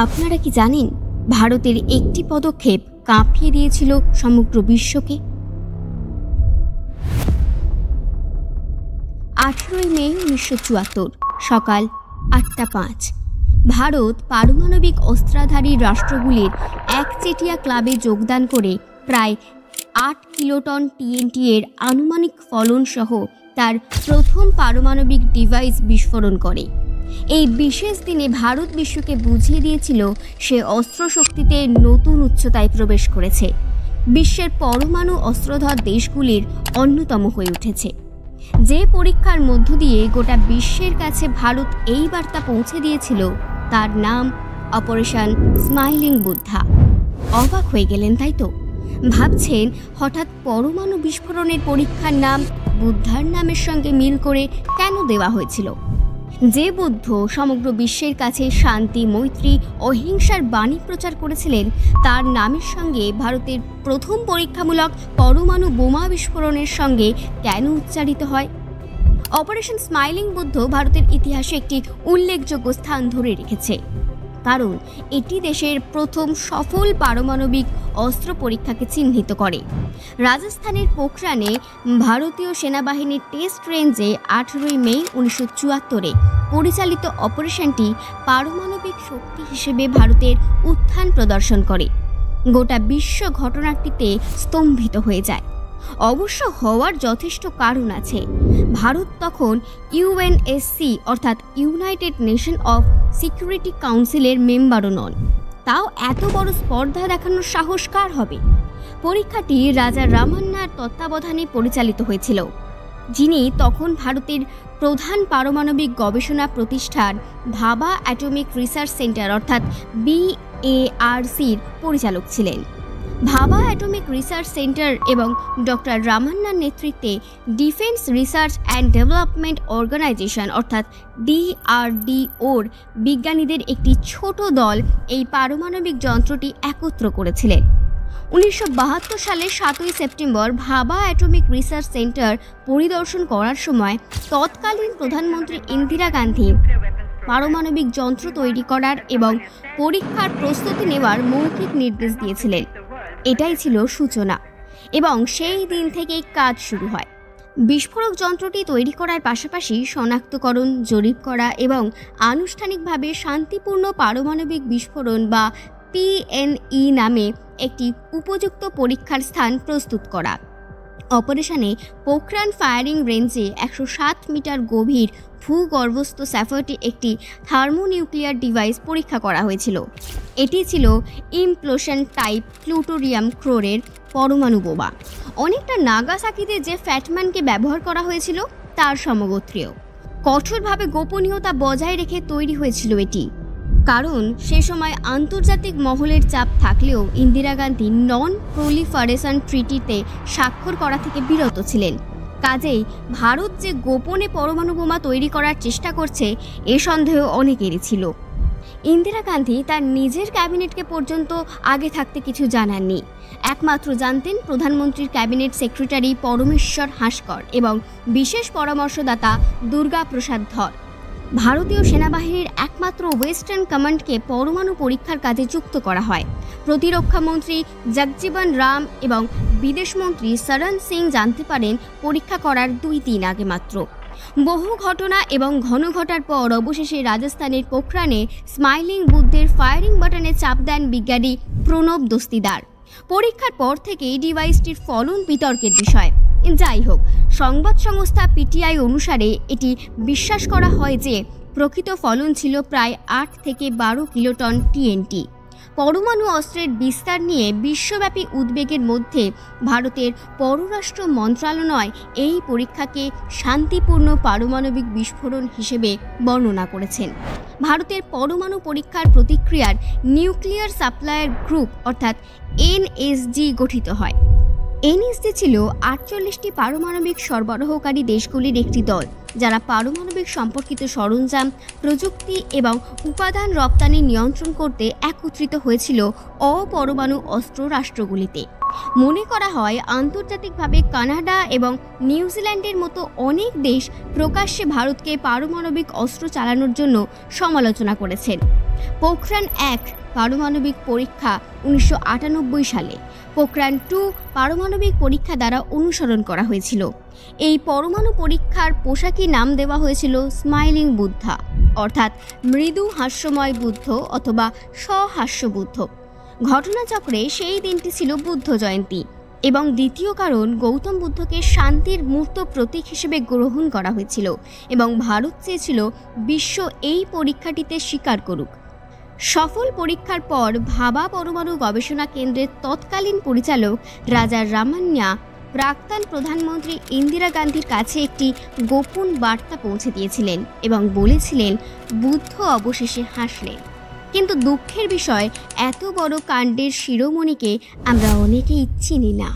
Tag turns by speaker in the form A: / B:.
A: আপনারা কি জানেন ভারতের একটি পদক্ষেপ কাঁপিয়ে দিয়েছিল সমগ্র বিশ্বকে? 18 মে 1974 সকাল 8:05 ভারত পারমাণবিক অস্ত্রাধারী রাষ্ট্রগুলির একচেটিয়া ক্লাবে যোগদান করে প্রায় 8 কিলোটন টিএনটি এর আনুমানিক ফলন সহ তার প্রথম পারমাণবিক ডিভাইস বিস্ফোরণ করে। এই বিশেষ দিনে ভারত বিশ্বকে বুঝিয়ে দিয়েছিল সে অস্ত্রশক্তিতে নতুন উচ্চতায় প্রবেশ করেছে, বিশ্বের পরমাণু অস্ত্রধর দেশগুলির অন্যতম হয়ে উঠেছে। যে পরীক্ষার মধ্য দিয়ে গোটা বিশ্বের কাছে ভারত এই বার্তা পৌঁছে দিয়েছিল তার নাম অপারেশন স্মাইলিং বুদ্ধা। অবাক হয়ে গেলেন তাই তো? ভাবছেন হঠাৎ পরমাণু বিস্ফোরণের পরীক্ষার নাম বুদ্ধার নামের সঙ্গে মিল করে কেন দেওয়া হয়েছিল? যে বুদ্ধ সমগ্র বিশ্বের কাছে শান্তি, মৈত্রী, অহিংসার বাণী প্রচার করেছিলেন, তার নামের সঙ্গে ভারতের প্রথম পরীক্ষামূলক পরমাণু বোমা বিস্ফোরণের সঙ্গে কেন উচ্চারিত হয়? অপারেশন স্মাইলিং বুদ্ধ ভারতের ইতিহাসে একটি উল্লেখযোগ্য স্থান ধরে রেখেছে, কারণ এটি দেশের প্রথম সফল পারমাণবিক অস্ত্র পরীক্ষাকে চিহ্নিত করে। রাজস্থানের পোখরানে ভারতীয় সেনাবাহিনীর টেস্ট রেঞ্জে 18 মে 1974 পরিচালিত অপারেশনটি পারমাণবিক শক্তি হিসেবে ভারতের উত্থান প্রদর্শন করে। গোটা বিশ্ব ঘটনাটিতে স্তম্ভিত হয়ে যায়। অবশ্য হওয়ার যথেষ্ট কারণ আছে। ভারত তখন ইউএনএসসি অর্থাৎ ইউনাইটেড নেশন অফ সিকিউরিটি কাউন্সিলের মেম্বারও নন। তাও এত বড় স্পর্ধা দেখানোর সাহস কার হবে? পরীক্ষাটি রাজা রামান্নার তত্ত্বাবধানে পরিচালিত হয়েছিল, যিনি তখন ভারতের প্রধান পারমাণবিক গবেষণা প্রতিষ্ঠান ভাবা অ্যাটমিক রিসার্চ সেন্টার অর্থাৎ BARCর পরিচালক ছিলেন। ভাবা অ্যাটমিক রিসার্চ সেন্টার এবং ডক্টর রামান্নার নেতৃত্বে defence research and development organisation অর্থাৎ DRDOর বিজ্ঞানীদের একটি ছোট দল এই পারমাণবিক যন্ত্রটি একত্র করেছিলেন। 1972 সালের 7 সেপ্টেম্বর ভাবা অ্যাটমিক রিসার্চ সেন্টার পরিদর্শন করার সময় তৎকালীন প্রধানমন্ত্রী ইন্দিরা গান্ধী পারমাণবিক যন্ত্র তৈরি করার এবং পরীক্ষার প্রস্তুতি নেওয়ার মৌখিক নির্দেশ দিয়েছিলেন। এটাই ছিল সূচনা, এবং সেই দিন থেকেই কাজ শুরু হয়। বিস্ফোরক যন্ত্রটি তৈরি করার পাশাপাশি শনাক্তকরণ, জরিপ করা এবং আনুষ্ঠানিকভাবে শান্তিপূর্ণ পারমাণবিক বিস্ফোরণ বা PNE নামে একটি উপযুক্ত পরীক্ষার স্থান প্রস্তুত করা। অপারেশনে পোখরান ফায়ারিং রেঞ্জে 107 মিটার গভীর ভূগর্ভস্থ স্যাফারটি একটি থার্মোনিউক্লিয়ার ডিভাইস পরীক্ষা করা হয়েছিল। এটি ছিল ইমপ্লোশন টাইপ প্লুটোরিয়াম ক্রোরের পরমাণু বোমা, অনেকটা নাগাসাকিতে যে ফ্যাটম্যানকে ব্যবহার করা হয়েছিল তার সমগোত্রীয়। কঠোরভাবে গোপনীয়তা বজায় রেখে তৈরি হয়েছিল এটি, কারণ সে সময় আন্তর্জাতিক মহলের চাপ থাকলেও ইন্দিরা গান্ধী নন প্রলিফারেশন ট্রিটিতে স্বাক্ষর করা থেকে বিরত ছিলেন। কাজেই ভারত যে গোপনে পরমাণু বোমা তৈরি করার চেষ্টা করছে এ সন্দেহ অনেকেরই ছিল। ইন্দিরা গান্ধী তার নিজের ক্যাবিনেটকে পর্যন্ত আগে থাকতে কিছু জানাননি। একমাত্র জানতেন প্রধানমন্ত্রীর ক্যাবিনেট সেক্রেটারি পরমেশ্বর হাসকর এবং বিশেষ পরামর্শদাতা দুর্গা প্রসাদ ধর। ভারতীয় সেনাবাহিনীর একমাত্র ওয়েস্টার্ন কমান্ডকে পরমাণু পরীক্ষার কাজে যুক্ত করা হয়। প্রতিরক্ষা মন্ত্রী জগজীবন রাম এবং বিদেশমন্ত্রী শরণ সিং জানতে পারেন পরীক্ষা করার 2 দিন আগে মাত্র। বহু ঘটনা এবং ঘন ঘটার পর অবশেষে রাজস্থানের পোখরানে স্মাইলিং বুদ্ধের ফায়ারিং বাটনে চাপ দেন বিজ্ঞানী প্রণব দস্তিদার। পরীক্ষার পর থেকেই ডিভাইসটির ফলন বিতর্কের বিষয়। যাই হোক, সংবাদ সংস্থা PTI অনুসারে এটি বিশ্বাস করা হয় যে প্রকৃত ফলন ছিল প্রায় 8 থেকে 12 কিলোটন TNT। পরমাণু অস্ত্রের বিস্তার নিয়ে বিশ্বব্যাপী উদ্বেগের মধ্যে ভারতের পররাষ্ট্র মন্ত্রণালয় এই পরীক্ষাকে শান্তিপূর্ণ পারমাণবিক বিস্ফোরণ হিসেবে বর্ণনা করেছেন। ভারতের পরমাণু পরীক্ষার প্রতিক্রিয়ার নিউক্লিয়ার সাপ্লায়ার গ্রুপ অর্থাৎ NSG গঠিত হয়। NSG ছিল 48টি পারমাণবিক সরবরাহকারী দেশগুলির একটি দল, যারা পারমাণবিক সম্পর্কিত সরঞ্জাম, প্রযুক্তি এবং উপাদান রপ্তানি নিয়ন্ত্রণ করতে একত্রিত হয়েছিল অপরমাণু অস্ত্র রাষ্ট্রগুলিতে। মনে করা হয় আন্তর্জাতিকভাবে কানাডা এবং নিউজিল্যান্ডের মতো অনেক দেশ প্রকাশ্যে ভারতকে পারমাণবিক অস্ত্র চালানোর জন্য সমালোচনা করেছেন। পোখরান-1 পারমাণবিক পরীক্ষা 1998 সালে, পোখরান-2 পারমাণবিক পরীক্ষা দ্বারা অনুসরণ করা হয়েছিল। এই পরমাণু পরীক্ষার পোশাকি নাম দেওয়া হয়েছিল স্মাইলিং বুদ্ধা, অর্থাৎ মৃদু হাস্যময় বুদ্ধ অথবা সহাস্য বুদ্ধ। ঘটনাচক্রে সেই দিনটি ছিল বুদ্ধ জয়ন্তী, এবং দ্বিতীয় কারণ গৌতম বুদ্ধকে শান্তির মূর্ত প্রতীক হিসেবে গ্রহণ করা হয়েছিল এবং ভারত চেয়েছিল বিশ্ব এই পরীক্ষাটিতে স্বীকার করুক। সফল পরীক্ষার পর ভাবা পরমাণু গবেষণা কেন্দ্রের তৎকালীন পরিচালক রাজা রামান্যা প্রাক্তন প্রধানমন্ত্রী ইন্দিরা গান্ধীর কাছে একটি গোপন বার্তা পৌঁছে দিয়েছিলেন এবং বলেছিলেন বুদ্ধ অবশেষে হাসলেন। কিন্তু দুঃখের বিষয়, এত বড় কাণ্ডের শিরোমণিকে আমরা অনেকেই চিনি না।